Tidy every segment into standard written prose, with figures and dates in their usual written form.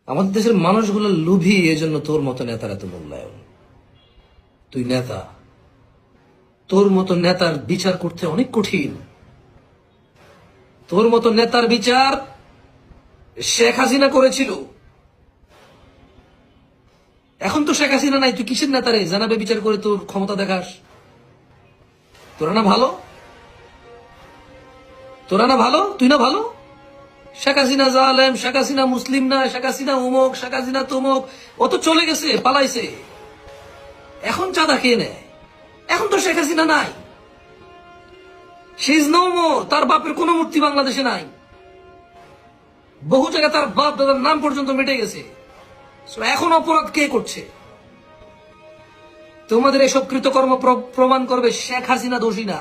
আমাদের দেশের মানুষগুলো লোভী, এজন্য তোর মতো নেতার এত মূল্যায়ন। তুই নেতা, তোর মতো নেতার বিচার করতে অনেক কঠিন। তোর মতো নেতার বিচার শেখ হাসিনা করেছিল। এখন তো শেখ হাসিনা নাই, তুই কিসের নেতারে জানাবে বিচার করে তোর ক্ষমতা দেখাস? তোরা না ভালো, তোরা না ভালো, তুই না ভালো। শেখ হাসিনা জালেম, শেখ হাসিনা মুসলিম না, শেখ হাসিনা উমুক, শেখ হাসিনা তুমুক, ও তো চলে গেছে, পালাইছে। এখন চাঁদা খেয়ে নেয়। এখন তো শেখ হাসিনা নাই, শি ইজ নো মোর। তার বাপের কোন মূর্তি বাংলাদেশে নাই। বহু জায়গায় তার বাপ দাদার নাম পর্যন্ত মিটে গেছে। এখন অপরাধ কে করছে? তোমাদের এসব কৃতকর্ম প্রমাণ করবে শেখ হাসিনা দোষী না।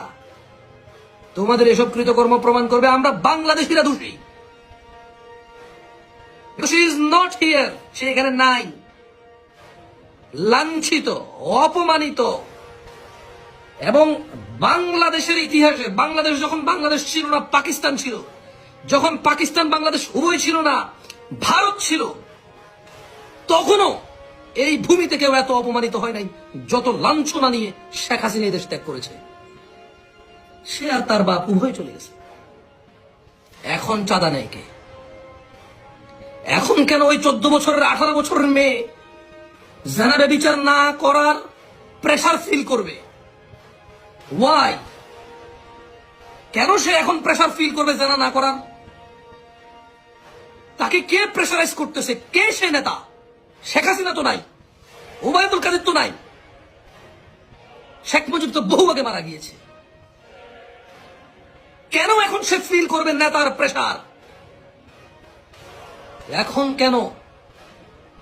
তোমাদের এসব কৃতকর্ম প্রমাণ করবে আমরা বাংলাদেশিরা দোষী। She is not here, সে এখানে নাই। লাঞ্ছিত, অপমানিত। এবং বাংলাদেশের ইতিহাসে, বাংলাদেশ যখন বাংলাদেশ ছিল না, পাকিস্তান ছিল, যখন পাকিস্তান বাংলাদেশ উভয় ছিল না, ভারত ছিল, তখনও এই ভূমিতে কেউ এত অপমানিত হয় নাই যত লাঞ্ছনা নিয়ে শেখ হাসিনা এই দেশ ত্যাগ করেছে। সে আর তার বাপ উভয় চলে গেছে। এখন চাঁদা নেই কে? এখন কেন ওই 14 বছরের 18 বছরের মেয়ে জানাবে বিচার না করার প্রেসার ফিল করবে? ওয়াই? কেন সে এখন প্রেসার ফিল করবে জানা না করার? তাকে কে প্রেসারাইজ করতেছে? কে সে নেতা? শেখ হাসিনা তো নাই, ওবায়দুল কাদের তো নাই, শেখ মুজিব তো বহু আগে মারা গিয়েছে। কেন এখন সে ফিল করবে নেতার প্রেসার? এখন কেন?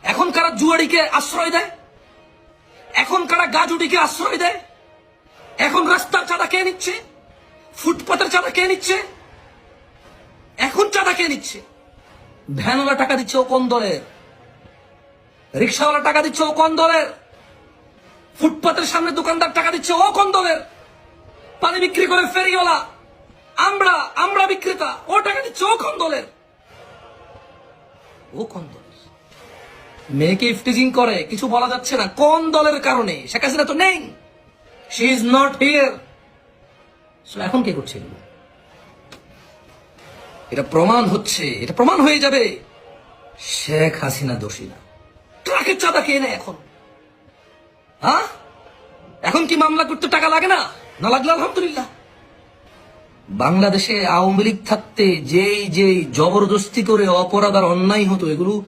এখন কারা জুয়াড়িকে আশ্রয় দেয়? এখন কারা গাজুডিকে আশ্রয় দেয়? এখন রাস্তার চাঁদা কে নিচ্ছে? ফুটপাতের চাঁদা কে নিচ্ছে? এখন চাঁদা কে নিচ্ছে? ভ্যানওয়ালা টাকা দিচ্ছে, ও কোন দলের? রিক্সাওয়ালা টাকা দিচ্ছে, ও কোন দলের? ফুটপাতের সামনে দোকানদার টাকা দিচ্ছে, ও কোন দলের? পানি বিক্রি করে ফেরিওয়ালা, আমরা বিক্রেতা, ও টাকা দিচ্ছে, ও কোন দলের? ও কোন দলের? মেয়েকে ইফটিজিং করে, কিছু বলা যাচ্ছে না। কোন দলের কারণে? শেখ হাসিনা তো নেই, শি ইজ নট হিয়ার। এখন কে করছে এগুলো? এটা প্রমাণ হচ্ছে, এটা প্রমাণ হয়ে যাবে শেখ হাসিনা দোষী না। ট্রাকের চাঁদা কে নেয় এখন? হ্যাঁ, এখন কি মামলা করতে টাকা লাগে না? না লাগলে আলহামদুলিল্লাহ। বাংলাদেশে আওয়ামী লীগ থাকতে যেই জবরদস্তি করে অপরাধ আর অন্যায় হতো, এগুলো